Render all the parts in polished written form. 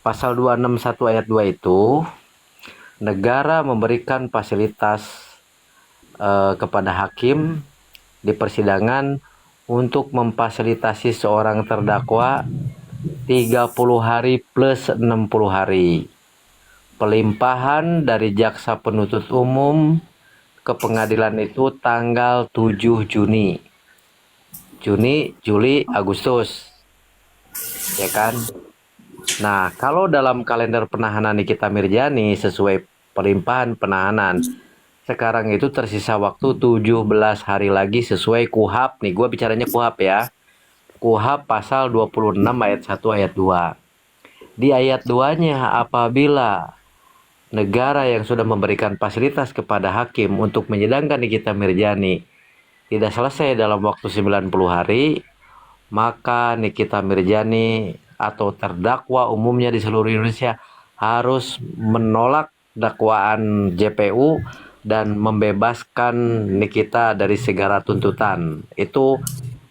Pasal 261 ayat 2 itu, negara memberikan fasilitas kepada hakim di persidangan untuk memfasilitasi seorang terdakwa 30 hari plus 60 hari. Pelimpahan dari jaksa penuntut umum ke pengadilan itu tanggal 7 Juni. Juni, Juli, Agustus. Ya kan? Nah, kalau dalam kalender penahanan Nikita Mirjani sesuai pelimpahan penahanan, sekarang itu tersisa waktu 17 hari lagi sesuai KUHAP nih. Gue bicaranya KUHAP ya. KUHAP pasal 26 ayat 1 ayat 2. Di ayat 2-nya, apabila negara yang sudah memberikan fasilitas kepada hakim untuk menyidangkan Nikita Mirjani tidak selesai dalam waktu 90 hari, maka Nikita Mirjani atau terdakwa umumnya di seluruh Indonesia harus menolak dakwaan JPU dan membebaskan Nikita dari segala tuntutan. Itu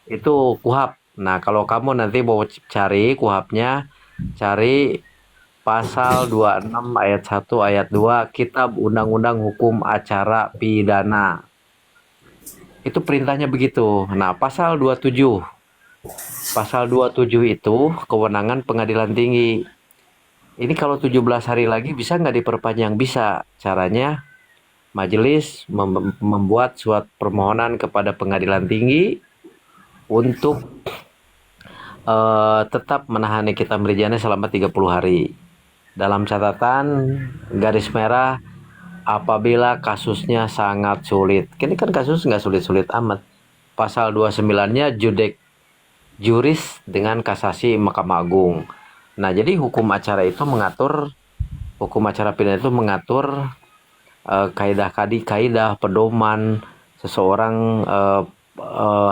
KUHAP. Nah, kalau kamu nanti mau cari KUHAP-nya, cari pasal 26 ayat 1 ayat 2 Kitab Undang-Undang Hukum Acara Pidana. Itu perintahnya begitu. Nah, pasal 27. Pasal 27 itu kewenangan pengadilan tinggi. Ini kalau 17 hari lagi bisa nggak diperpanjang? Bisa. Caranya majelis membuat surat permohonan kepada pengadilan tinggi untuk tetap menahan Nikita Mirjani selama 30 hari. Dalam catatan garis merah, apabila kasusnya sangat sulit. Ini kan kasus nggak sulit-sulit amat. Pasal 29-nya juris dengan kasasi Mahkamah Agung. Nah, jadi hukum acara pidana itu mengatur kaidah pedoman seseorang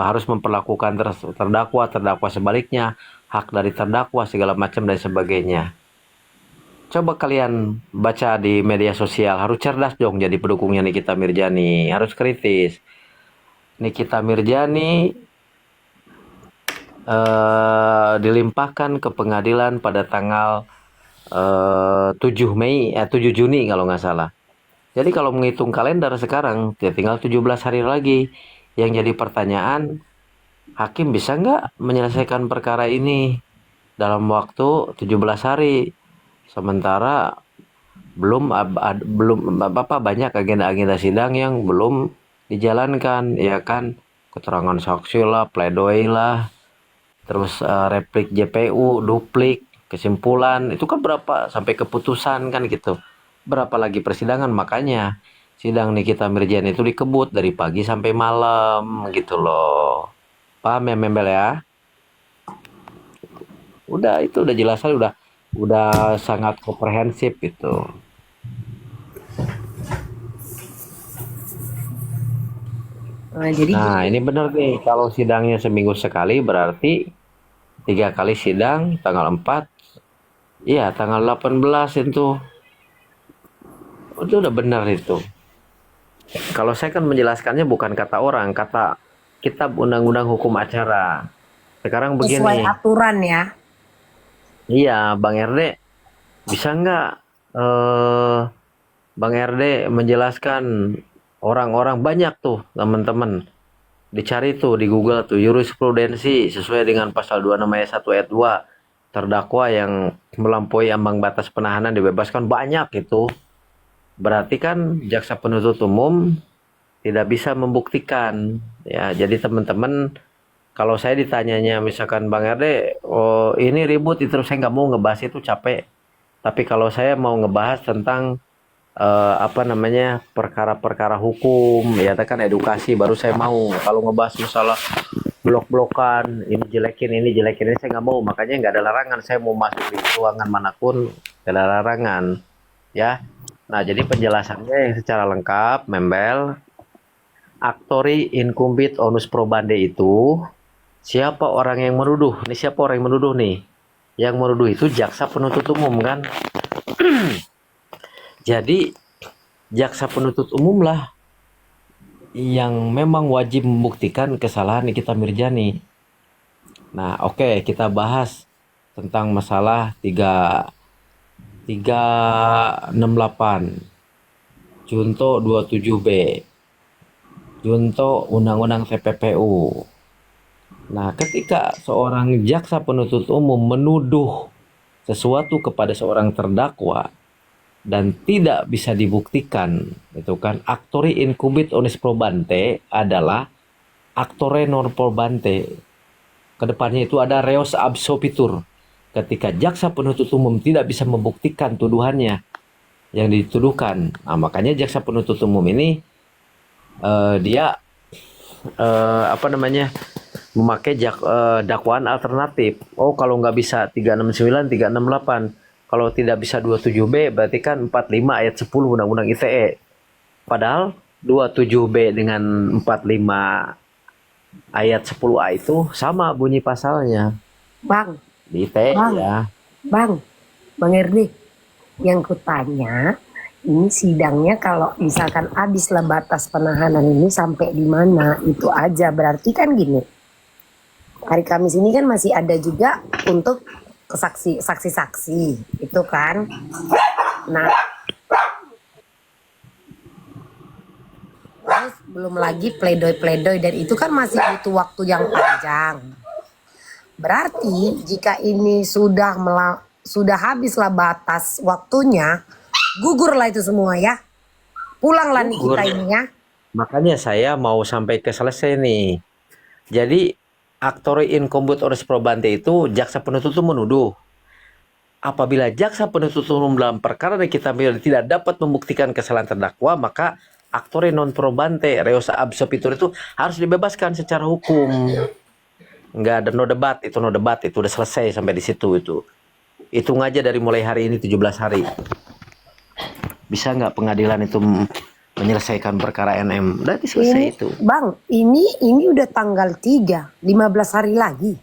harus memperlakukan terdakwa sebaliknya, hak dari terdakwa segala macam dan sebagainya. Coba kalian baca di media sosial, harus cerdas dong jadi pendukungnya Nikita Mirjani, harus kritis. Nikita Mirjani dilimpahkan ke pengadilan pada tanggal 7 Juni kalau nggak salah. Jadi kalau menghitung kalender sekarang, ya tinggal 17 hari lagi. Yang jadi pertanyaan, hakim bisa nggak menyelesaikan perkara ini dalam waktu 17 hari? Sementara belum banyak agenda-agenda sidang yang belum dijalankan, ya kan? Keterangan saksi lah, pledoi lah, terus replik JPU, duplik, kesimpulan, itu kan berapa sampai keputusan kan gitu. Berapa lagi persidangan, makanya sidang Nikita Mirjani itu dikebut dari pagi sampai malam gitu loh. Paham ya Membel ya? Udah itu udah jelas udah sangat komprehensif gitu. Jadi Nah, gini, ini benar nih. Kalau sidangnya seminggu sekali berarti 3 kali sidang tanggal 4. Iya, tanggal 18 itu. Itu udah benar itu. Kalau saya kan menjelaskannya bukan kata orang, kata Kitab Undang-Undang Hukum Acara. Sekarang sesuai begini. aturan ya. Iya, Bang RD, bisa nggak eh, Bang RD menjelaskan orang-orang banyak tuh teman-teman. Dicari tuh di Google tuh jurisprudensi sesuai dengan pasal 26 ayat 1 ayat 2. Terdakwa yang melampaui ambang batas penahanan dibebaskan banyak itu. Berarti kan jaksa penuntut umum tidak bisa membuktikan. Ya, jadi teman-teman kalau saya ditanyanya misalkan Bang RD, oh ini ribut itu saya nggak mau ngebahas itu capek. Tapi kalau saya mau ngebahas tentang apa namanya perkara-perkara hukum ya kan edukasi baru saya mau. Kalau ngebahas masalah blok-blokan ini jelekin ini saya nggak mau, makanya nggak ada larangan saya mau masuk di ruangan manapun, nggak ada larangan ya. Nah, jadi penjelasannya yang secara lengkap Membel, aktori incumbit onus probande itu siapa orang yang menuduh, nih siapa orang yang menuduh nih, yang menuduh itu jaksa penuntut umum kan. Jadi jaksa penuntut umum lah yang memang wajib membuktikan kesalahan Nikita Mirjani. Nah, oke, kita bahas tentang masalah 368, Junto 27B, Junto Undang-Undang TPPU. Nah, ketika seorang jaksa penuntut umum menuduh sesuatu kepada seorang terdakwa dan tidak bisa dibuktikan, itu kan actori incumbit onis probante adalah actore non probante. Kedepannya itu ada reos absolvitur. Ketika jaksa penuntut umum tidak bisa membuktikan tuduhannya yang dituduhkan, nah makanya jaksa penuntut umum ini dia memakai dakwaan alternatif. Oh, kalau nggak bisa 369, 368. Kalau tidak bisa 27B, berarti kan 45 ayat 10 Undang-Undang ITE. Padahal 27B dengan 45 ayat 10A itu sama bunyi pasalnya Bang, di ITE Bang. ya. Bang Erdi, yang kutanya, ini sidangnya kalau misalkan habislah batas penahanan ini sampai di mana, itu aja. Berarti kan gini, hari Kamis ini kan masih ada juga untuk saksi-saksi, itu kan. Nah, terus belum lagi pledoi-pledoi, dan itu kan masih butuh waktu yang panjang. Berarti jika ini sudah habislah batas waktunya, gugurlah itu semua ya. Pulanglah nih Gugur. kita ini ya. Makanya saya mau sampai ke selesai nih. Jadi actore incumbit oris probante itu jaksa penuntut umum menuduh. Apabila jaksa penuntut umum dalam perkara yang kita tidak dapat membuktikan kesalahan terdakwa, maka actore non probante reos absolvitur itu harus dibebaskan secara hukum. Nggak ada no debat, itu udah selesai sampai di situ itu. Hitung aja dari mulai hari ini 17 hari. Bisa nggak pengadilan itu menyelesaikan perkara NM? Udah selesai Ini, itu. Bang, ini udah tanggal 3, 15 hari lagi.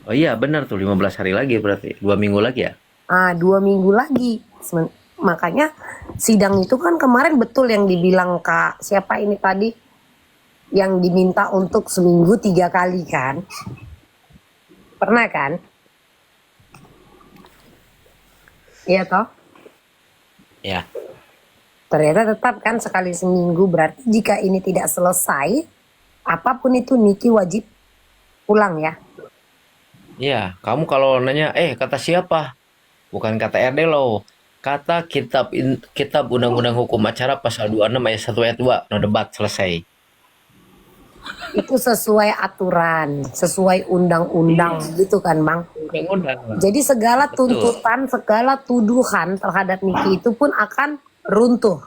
Oh iya benar tuh 15 hari lagi berarti 2 minggu lagi ya. 2 minggu lagi. Makanya sidang itu kan kemarin betul yang dibilang Kak siapa ini tadi, yang diminta untuk seminggu 3 kali kan. Pernah kan? Iya toh? Ya. Ternyata tetap kan sekali seminggu. Berarti jika ini tidak selesai, apapun itu Niki wajib pulang ya. Iya, kamu kalau nanya, kata siapa? Bukan kata RD loh. Kata kitab Undang-Undang Hukum Acara pasal 26 ayat 1 ayat 2. No debat, selesai. Itu sesuai aturan, sesuai undang-undang gitu kan Bang. Undang-undang. Jadi segala Betul. tuntutan, segala tuduhan terhadap Niki itu pun akan runtuh.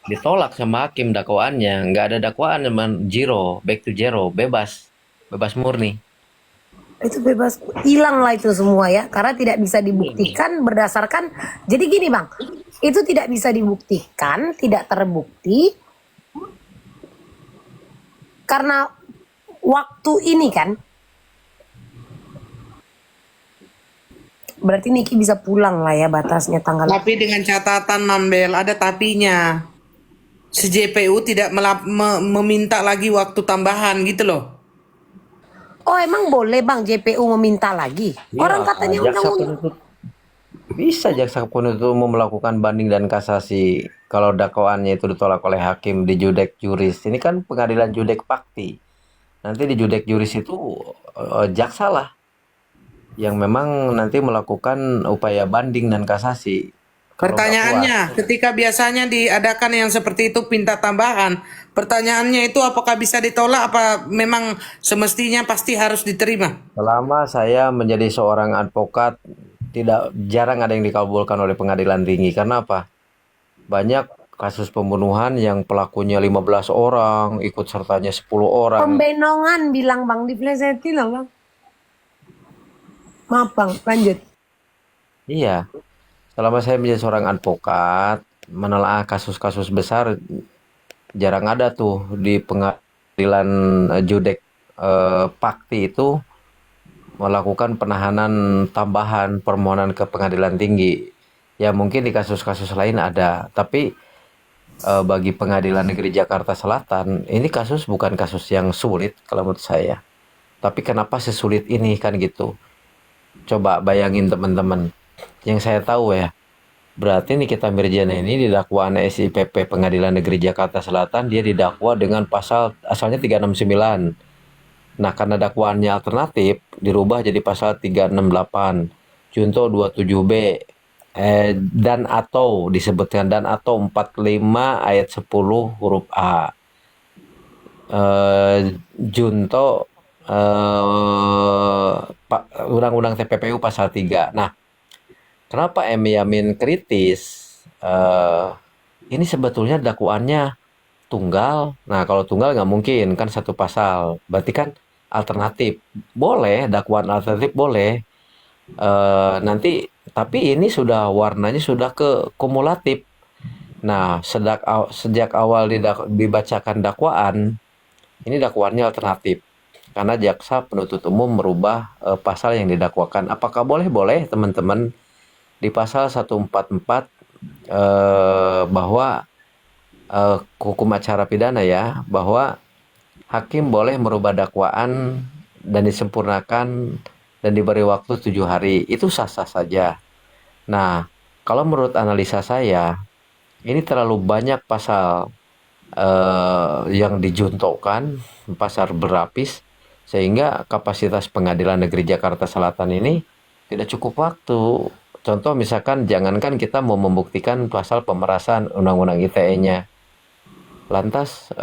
Ditolak sama hakim dakwaannya. Nggak ada dakwaan, cuman zero, back to zero, bebas. Bebas murni. Itu bebas, hilang lah itu semua ya, karena tidak bisa dibuktikan berdasarkan. Jadi gini Bang, itu tidak bisa dibuktikan, tidak terbukti karena waktu ini kan. Berarti Niki bisa pulang lah ya, batasnya tanggal. Tapi dengan catatan Mambel, ada tapinya. Si JPU tidak meminta lagi waktu tambahan gitu loh. Oh emang boleh Bang JPU meminta lagi? Ya, Orang katanya undang-undang. Bisa jaksa penuntut umum melakukan banding dan kasasi kalau dakwaannya itu ditolak oleh hakim di judek juris. Ini kan pengadilan judek fakti. Nanti di judek juris itu jaksa lah yang memang nanti melakukan upaya banding dan kasasi. Pertanyaannya, ketika biasanya diadakan yang seperti itu pinta tambahan, pertanyaannya itu apakah bisa ditolak, apa memang semestinya pasti harus diterima? Selama saya menjadi seorang advokat, jarang ada yang dikabulkan oleh pengadilan tinggi. Karena apa? Banyak kasus pembunuhan yang pelakunya 15 orang, ikut sertanya 10 orang. Pembenongan bilang Bang, diplesetin loh Bang. Maaf Bang, lanjut. Iya. Selama saya menjadi seorang advokat, menelaah kasus-kasus besar, jarang ada tuh di pengadilan judek fakti itu melakukan penahanan tambahan permohonan ke pengadilan tinggi. Ya mungkin di kasus-kasus lain ada, tapi bagi pengadilan negeri Jakarta Selatan, ini kasus bukan kasus yang sulit kalau menurut saya. Tapi kenapa sesulit ini kan gitu? Coba bayangin teman-teman. Yang saya tahu ya, berarti Nikita Mirzani ini didakwa SIPP Pengadilan Negeri Jakarta Selatan, dia didakwa dengan pasal asalnya 369. Nah, karena dakwaannya alternatif, dirubah jadi pasal 368, Junto 27B, dan atau disebutkan dan atau 45 ayat 10 huruf A. Junto Undang-Undang TPPU pasal 3. Nah, kenapa Yamin kritis? Ini sebetulnya dakwaannya tunggal. Nah, kalau tunggal nggak mungkin kan satu pasal. Berarti kan alternatif. Boleh, dakwaan alternatif boleh. Nanti tapi ini sudah warnanya sudah ke kumulatif. Nah, sejak awal dibacakan dakwaan, ini dakwaannya alternatif. Karena jaksa penuntut umum merubah pasal yang didakwakan. Apakah boleh? Boleh, teman-teman. Di pasal 144 bahwa hukum acara pidana ya, bahwa hakim boleh merubah dakwaan dan disempurnakan dan diberi waktu 7 hari. Itu sah-sah saja. Nah, kalau menurut analisa saya, ini terlalu banyak pasal yang dijuntokan, pasal berlapis, sehingga kapasitas Pengadilan Negeri Jakarta Selatan ini tidak cukup waktu. Contoh misalkan jangankan kita mau membuktikan pasal pemerasan Undang-Undang ITE-nya. Lantas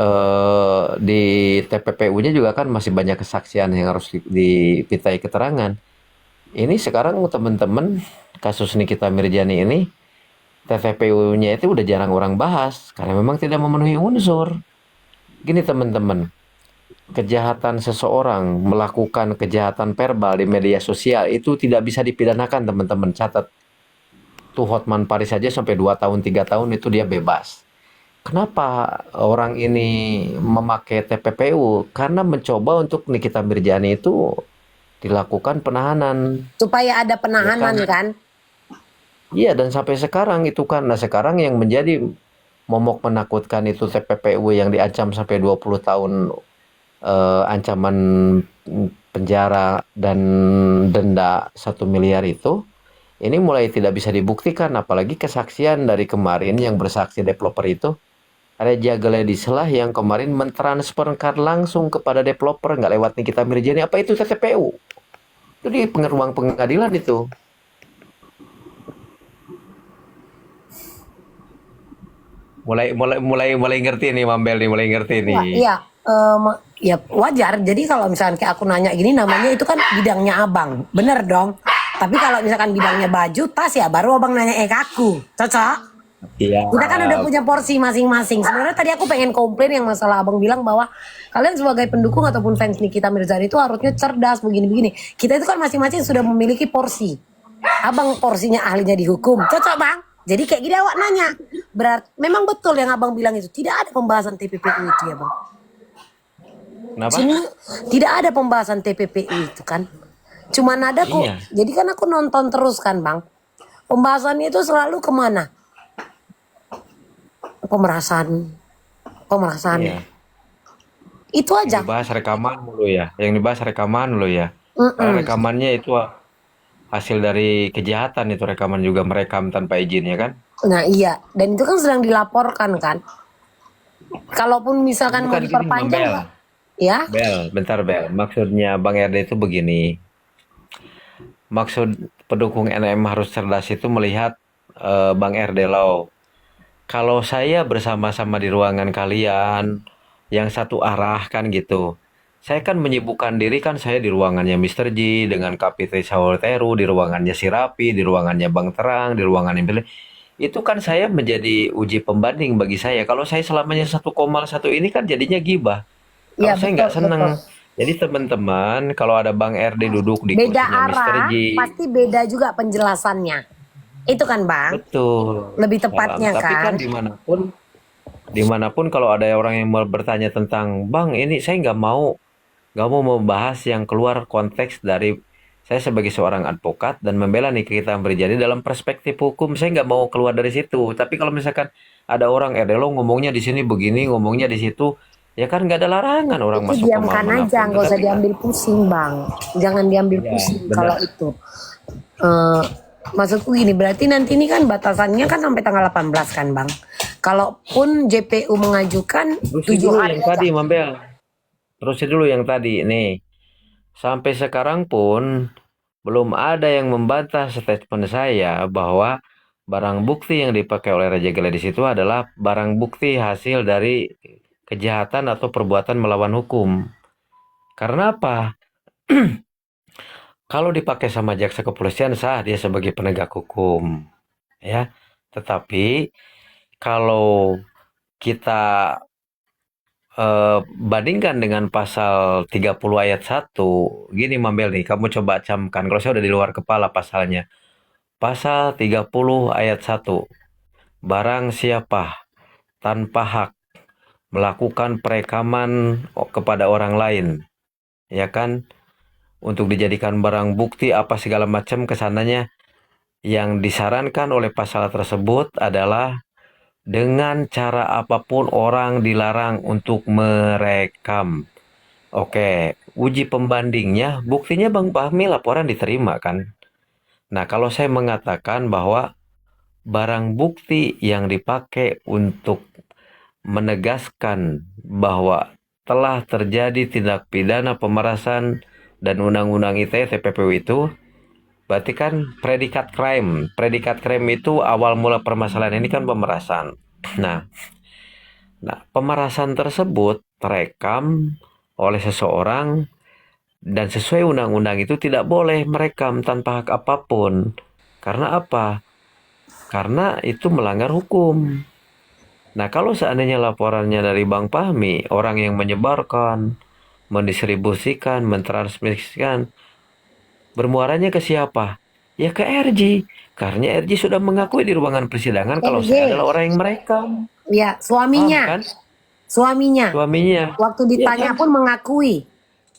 di TPPU-nya juga kan masih banyak kesaksian yang harus dimintai keterangan. Ini sekarang teman-teman kasus Nikita Mirzani ini TPPU-nya itu udah jarang orang bahas karena memang tidak memenuhi unsur. Gini teman-teman, kejahatan seseorang melakukan kejahatan verbal di media sosial itu tidak bisa dipidanakan teman-teman. Catat tuh, Hotman Paris saja sampai 2 tahun 3 tahun itu dia bebas. Kenapa orang ini memakai TPPU? Karena mencoba untuk Nikita Mirzani itu dilakukan penahanan. Supaya ada Ya penahanan kan? kan. Iya, dan sampai sekarang itu kan. Nah, sekarang yang menjadi momok menakutkan itu TPPU yang diancam sampai 20 tahun ancaman penjara dan denda 1 miliar itu. Ini mulai tidak bisa dibuktikan, apalagi kesaksian dari kemarin yang bersaksi developer itu. Reja Geledislah yang kemarin mentransferkan langsung kepada developer, nggak lewat Nikita Mirzani. Apa itu TPPU? Itu di ruang pengadilan itu. Mulai ngerti nih Mambel nih, mulai ngerti Iya, nih. iya, ya wajar. Jadi kalau misalkan kayak aku nanya gini, namanya itu kan bidangnya abang, bener dong. Tapi kalau misalkan bidangnya baju, tas ya baru abang nanya ke aku, cocok? Iya. Kita kan udah punya porsi masing-masing. Sebenarnya tadi aku pengen komplain yang masalah abang bilang bahwa kalian sebagai pendukung ataupun fans Nikita Mirzani itu harusnya cerdas begini-begini. Kita itu kan masing-masing sudah memiliki porsi. Abang porsinya ahlinya di hukum, cocok bang? Jadi kayak gini awak nanya. Berarti memang betul yang abang bilang itu tidak ada pembahasan TPPU itu ya bang. Kenapa? Sini tidak ada pembahasan TPPU itu kan. Cuman ada kok. Iya. Jadi kan aku nonton terus kan bang. Pembahasannya itu selalu kemana? Pemerasan. Iya. Itu Yang aja. dibahas rekaman mulu ya. Yang dibahas rekaman mulu ya. Padahal Mm-mm. rekamannya itu hasil dari kejahatan, itu rekaman juga merekam tanpa izin ya kan? Nah iya. Dan itu kan sedang dilaporkan kan. Kalaupun misalkan mau Bukan gini diperpanjang Mambel. Pak. Ya. Bentar Bel. Maksudnya Bang RD itu begini. Maksud pendukung NM harus cerdas itu melihat Bang RD Law. Kalau saya bersama-sama di ruangan kalian yang satu arah kan gitu. Saya kan menyibukkan diri kan, saya di ruangannya Mr. G dengan Kapitri Saul Teru, di ruangannya si Rapi, di ruangannya Bang Terang, di ruangannya Billy. Itu kan saya menjadi uji pembanding bagi saya. Kalau saya selamanya 1,1 ini kan jadinya gibah. Iya Kalau saya betul nggak betul. seneng. Jadi teman-teman, kalau ada Bang RD duduk di Beda kursinya Mr. arah, G, pasti beda juga penjelasannya. Itu kan bang. betul. Lebih Salam. tepatnya Tapi kan. kan dimanapun kalau ada orang yang bertanya tentang Bang ini, saya nggak mau membahas yang keluar konteks dari saya sebagai seorang advokat dan membela Nikita Mirzani dalam perspektif hukum. Saya nggak mau keluar dari situ. Tapi kalau misalkan ada orang lo ngomongnya di sini begini, ngomongnya di situ, Ya kan nggak ada larangan orang Itu masuk ke mall diamkan aja, manapun. nggak usah Tetapi kan, diambil pusing bang. Jangan diambil ya pusing benar. kalau itu. Eh, Maksudku gini, berarti nanti ini kan batasannya kan sampai tanggal 18 kan bang. Kalaupun JPU mengajukan Terusin 7 dulu hari yang aja. tadi, Mambel. Terusin dulu yang tadi. Nih, sampai sekarang pun belum ada yang membantah statement saya bahwa barang bukti yang dipakai oleh Raja Gele di situ adalah barang bukti hasil dari kejahatan atau perbuatan melawan hukum. Karena apa? Kalau dipakai sama jaksa kepolisian sah dia sebagai penegak hukum, ya. Tetapi kalau kita bandingkan dengan pasal 30 ayat 1, gini Mambel nih, kamu coba camkan. Kalau saya udah di luar kepala pasalnya. Pasal 30 ayat 1. Barang siapa tanpa hak melakukan perekaman kepada orang lain, ya kan, untuk dijadikan barang bukti apa segala macam kesananya, yang disarankan oleh pasal tersebut adalah dengan cara apapun orang dilarang untuk merekam. Oke, uji pembandingnya, buktinya Bang Fahmi laporan diterima kan. Nah, kalau saya mengatakan bahwa barang bukti yang dipakai untuk menegaskan bahwa telah terjadi tindak pidana pemerasan dan Undang-Undang ITE TPPU itu, berarti kan predikat crime. Predikat crime itu awal mula permasalahan ini kan pemerasan. Nah, pemerasan tersebut terekam oleh seseorang dan sesuai undang-undang itu tidak boleh merekam tanpa hak apapun. Karena apa? Karena itu melanggar hukum. Nah, kalau seandainya laporannya dari Bang Fahmi, orang yang menyebarkan, mendistribusikan, mentransmisikan, bermuaranya ke siapa? Ya ke RJ. Karena RJ sudah mengakui di ruangan persidangan kalau saya RJ, adalah orang yang merekam. ya Paham suaminya, kan? suaminya. Suaminya. Waktu Iya ditanya kan? pun mengakui,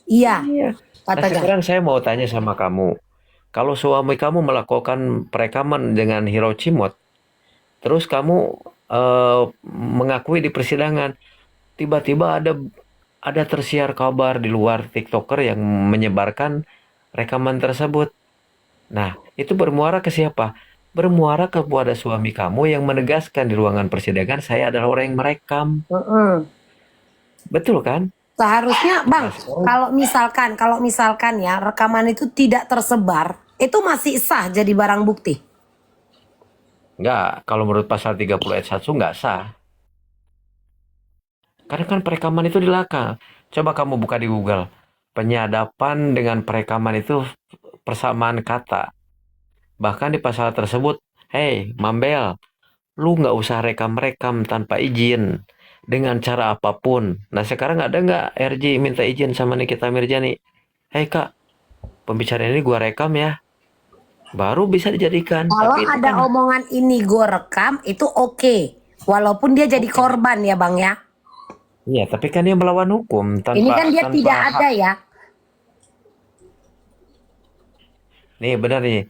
iya Iya. Nah, katanya. sekarang saya mau tanya sama kamu. Kalau suami kamu melakukan perekaman dengan Hiroshima, terus kamu mengakui di persidangan, tiba-tiba ada tersiar kabar di luar TikToker yang menyebarkan rekaman tersebut. Nah, itu bermuara ke siapa? Bermuara kepada suami kamu yang menegaskan di ruangan persidangan saya adalah orang yang merekam. Mm-mm. Betul kan? Seharusnya Nah, bang, sekarang kalau misalkan ya rekaman itu tidak tersebar, itu masih sah jadi barang bukti. enggak, kalau menurut pasal 30 ayat 1 enggak sah. Karena kan perekaman itu dilakang. Coba kamu buka di Google. Penyadapan dengan perekaman itu persamaan kata. Bahkan di pasal tersebut, hey Mambel, lu nggak usah rekam-rekam tanpa izin. Dengan cara apapun. Nah sekarang ada nggak RJ minta izin sama Nikita Mirjani? Hei kak, pembicaraan ini gua rekam ya. Baru bisa dijadikan. Kalau Tapi itu ada kan, omongan ini gue rekam itu oke. Walaupun dia jadi oke. korban ya bang ya. Iya, tapi kan dia melawan hukum Ini tanpa kan dia tanpa tidak hak. ada ya. Nih benar nih.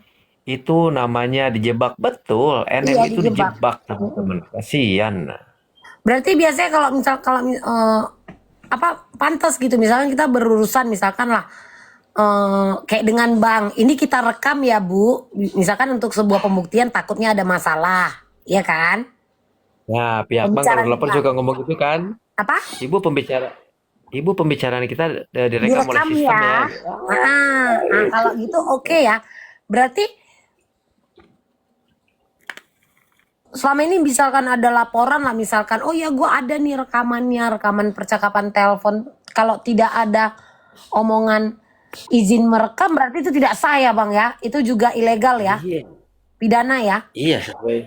Itu namanya dijebak betul. NM Iya itu dijebak. dijebak Mm-mm. teman-teman. Kasihan. Berarti biasanya kalau apa pantas gitu misalkan kita berurusan misalkan lah kayak dengan bank ini kita rekam ya Bu misalkan untuk sebuah pembuktian takutnya ada masalah ya kan Nah, pihak bank kalau pembicaraan telepon kita suka ngomong gitu kan. apa Ibu pembicara, ibu pembicaraan kita direkam oleh direkam sistem ya. ya. Kalau gitu oke ya berarti selama ini misalkan ada laporan lah misalkan oh ya gue ada nih rekamannya rekaman percakapan telepon kalau tidak ada omongan izin merekam berarti itu tidak sah ya bang ya itu juga ilegal ya Iya. pidana ya. Iya, sesuai.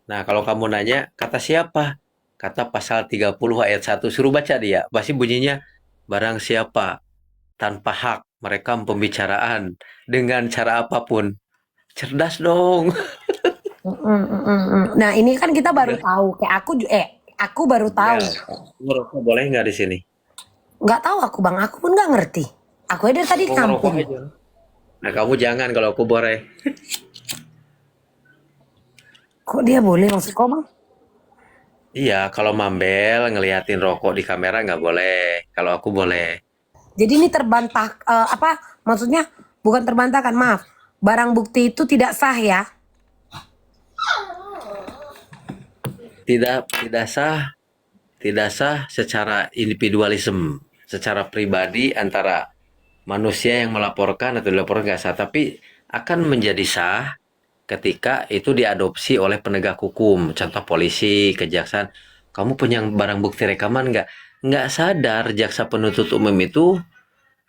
Nah, kalau kamu nanya, kata siapa? Kata pasal 30 ayat 1. Suruh baca dia. Pasti bunyinya, barang siapa tanpa hak merekam pembicaraan dengan cara apapun. Cerdas dong. Nah ini kan kita baru Mel, tahu kayak aku baru tahu Mel, ngerokok boleh nggak di sini? nggak tahu aku bang aku pun nggak ngerti aku dari tadi Aku ngerokok kampung. aja. Nah, kamu jangan kalau aku boleh. Kok dia boleh maksud kau bang Iya, kalau Mambel ngeliatin rokok di kamera nggak boleh. Kalau aku boleh. Jadi ini terbantah apa maksudnya bukan terbantahkan, maaf. Barang bukti itu tidak sah ya. Tidak sah, tidak sah secara individualisme, secara pribadi antara manusia yang melaporkan atau dilaporkan nggak sah, tapi akan menjadi sah ketika itu diadopsi oleh penegak hukum, contoh polisi, kejaksaan. Kamu punya barang bukti rekaman nggak? Nggak sadar jaksa penuntut umum itu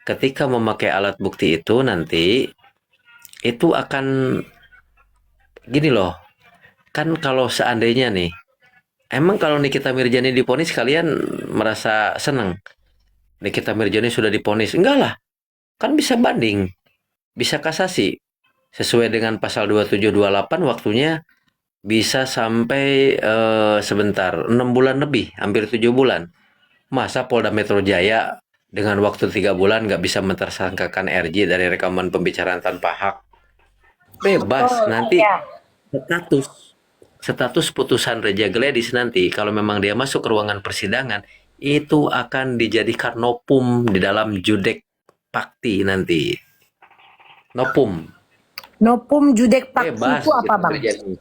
ketika memakai alat bukti itu nanti itu akan gini loh. Kan kalau seandainya nih, emang kalau Nikita Mirjani diponis kalian merasa senang? Nikita Mirjani sudah diponis? Enggak lah, kan bisa banding, bisa kasasi. Sesuai dengan pasal 2728 waktunya bisa sampai sebentar 6 bulan lebih, hampir 7 bulan. Masa Polda Metro Jaya dengan waktu 3 bulan nggak bisa mentersangkakan RJ dari rekaman pembicaraan tanpa hak? Bebas, nanti Iya. status status putusan Reja Gledis nanti kalau memang dia masuk ke ruangan persidangan itu akan dijadikan nopum di dalam judek pakti nanti. Nopum Nopum judek paksi bebas itu apa gitu bang? terjadi.